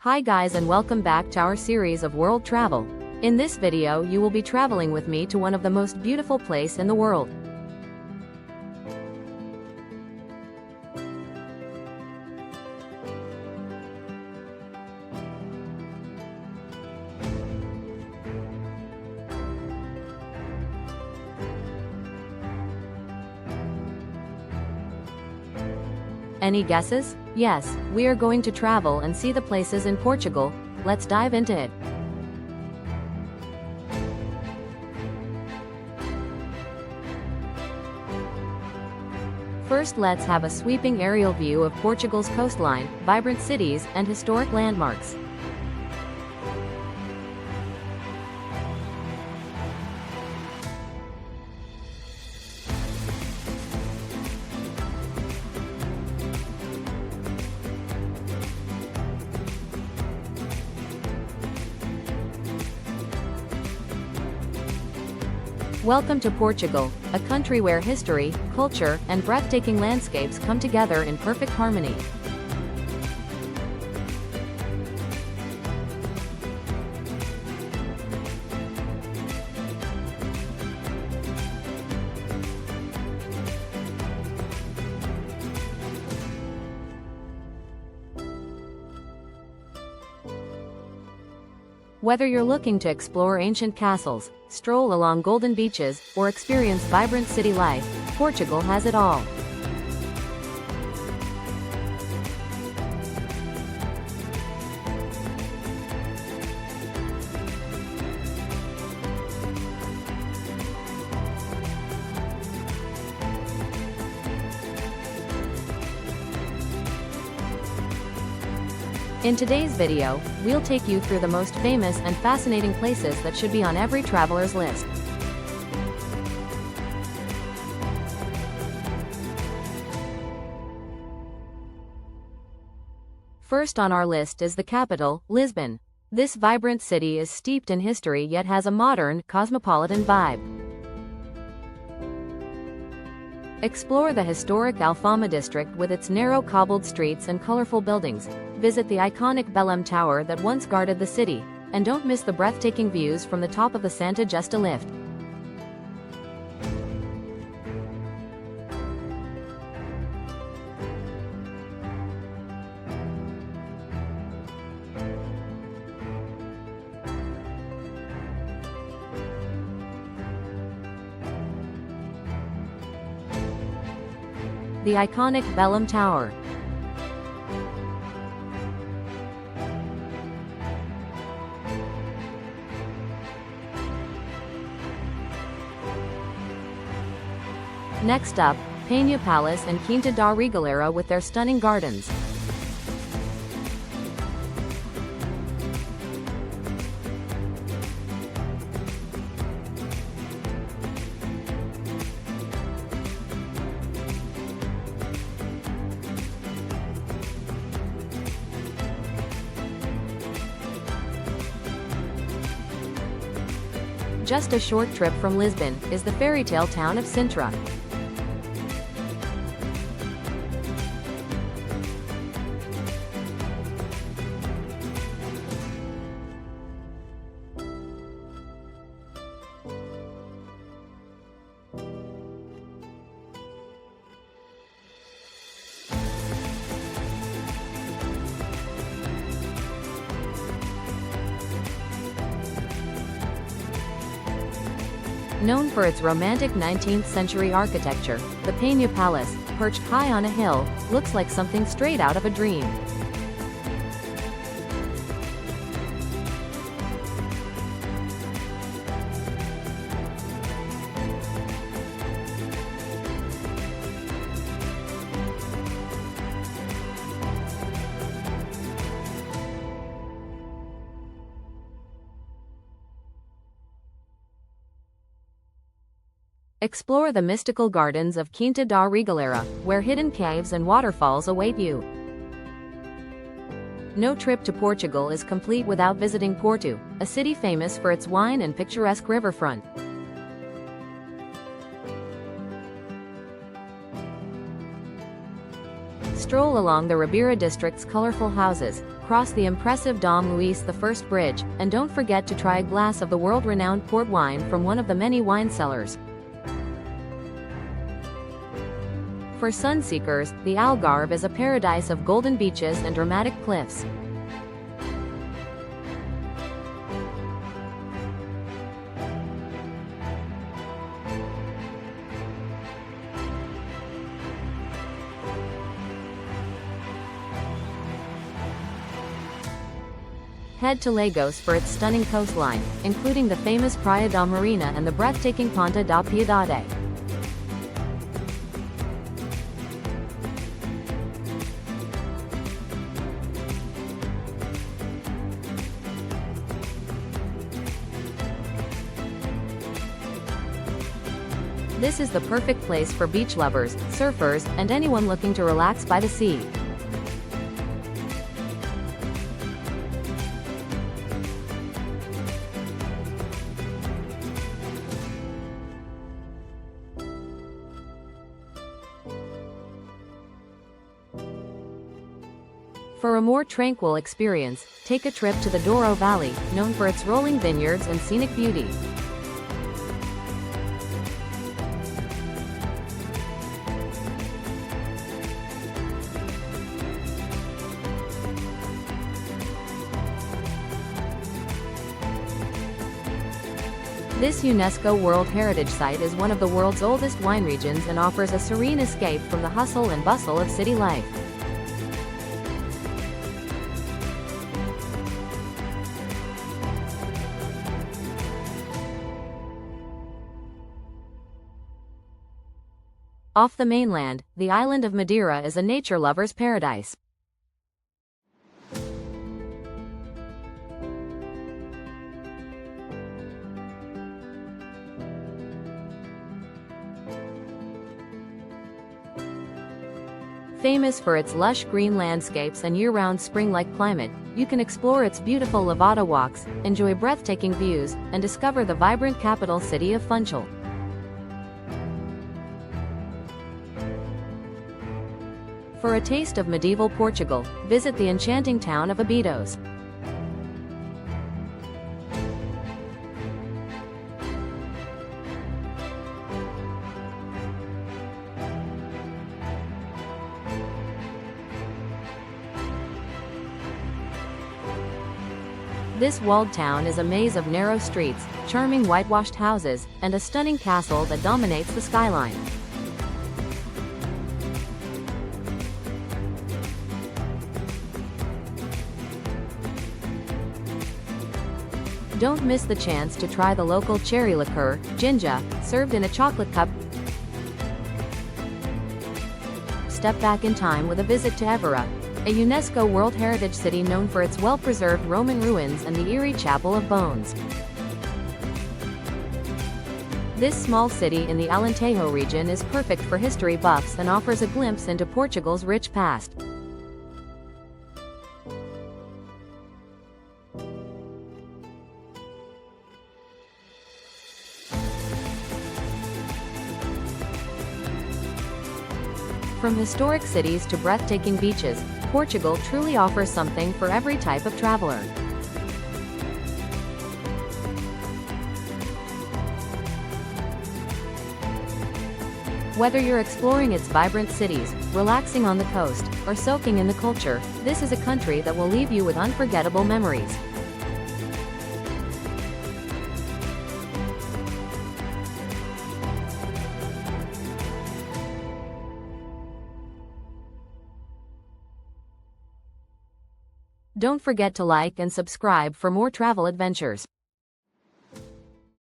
Hi guys, and welcome back to our series of world travel. In this video you will be traveling with me to one of the most beautiful place in the world. Any guesses? Yes, we are going to travel and see the places in Portugal. Let's dive into it. First, let's have a sweeping aerial view of Portugal's coastline, vibrant cities, and historic landmarks. Welcome to Portugal, a country where history, culture, and breathtaking landscapes come together in perfect harmony. Whether you're looking to explore ancient castles, stroll along golden beaches, or experience vibrant city life, Portugal has it all. In today's video, we'll take you through the most famous and fascinating places that should be on every traveler's list. First on our list is the capital, Lisbon. This vibrant city is steeped in history yet has a modern, cosmopolitan vibe. Explore the historic Alfama district with its narrow cobbled streets and colorful buildings. Visit the iconic Belém Tower that once guarded the city, and don't miss the breathtaking views from the top of the Santa Justa lift. The iconic Belém Tower. Next up, Peña Palace and Quinta da Regaleira with their stunning gardens. Just a short trip from Lisbon is the fairy tale town of Sintra. Known for its romantic 19th century architecture, the Peña Palace, perched high on a hill, looks like something straight out of a dream. Explore the mystical gardens of Quinta da Regaleira, where hidden caves and waterfalls await you. No trip to Portugal is complete without visiting Porto, a city famous for its wine and picturesque riverfront. Stroll along the Ribeira district's colorful houses, cross the impressive Dom Luis I Bridge, and don't forget to try a glass of the world-renowned port wine from one of the many wine cellars. For sun seekers, the Algarve is a paradise of golden beaches and dramatic cliffs. Head to Lagos for its stunning coastline, including the famous Praia da Marina and the breathtaking Ponta da Piedade. This is the perfect place for beach lovers, surfers, and anyone looking to relax by the sea. For a more tranquil experience, take a trip to the Douro Valley, known for its rolling vineyards and scenic beauty. This UNESCO World Heritage Site is one of the world's oldest wine regions and offers a serene escape from the hustle and bustle of city life. Off the mainland, the island of Madeira is a nature lover's paradise. Famous for its lush green landscapes and year-round spring-like climate, you can explore its beautiful Lavada walks, enjoy breathtaking views, and discover the vibrant capital city of Funchal. For a taste of medieval Portugal, visit the enchanting town of Abidos. This walled town is a maze of narrow streets, charming whitewashed houses, and a stunning castle that dominates the skyline. Don't miss the chance to try the local cherry liqueur, ginja, served in a chocolate cup. Step back in time with a visit to Évora, a UNESCO World Heritage City known for its well-preserved Roman ruins and the eerie Chapel of Bones. This small city in the Alentejo region is perfect for history buffs and offers a glimpse into Portugal's rich past. From historic cities to breathtaking beaches, Portugal truly offers something for every type of traveler. Whether you're exploring its vibrant cities, relaxing on the coast, or soaking in the culture, this is a country that will leave you with unforgettable memories. Don't forget to like and subscribe for more travel adventures.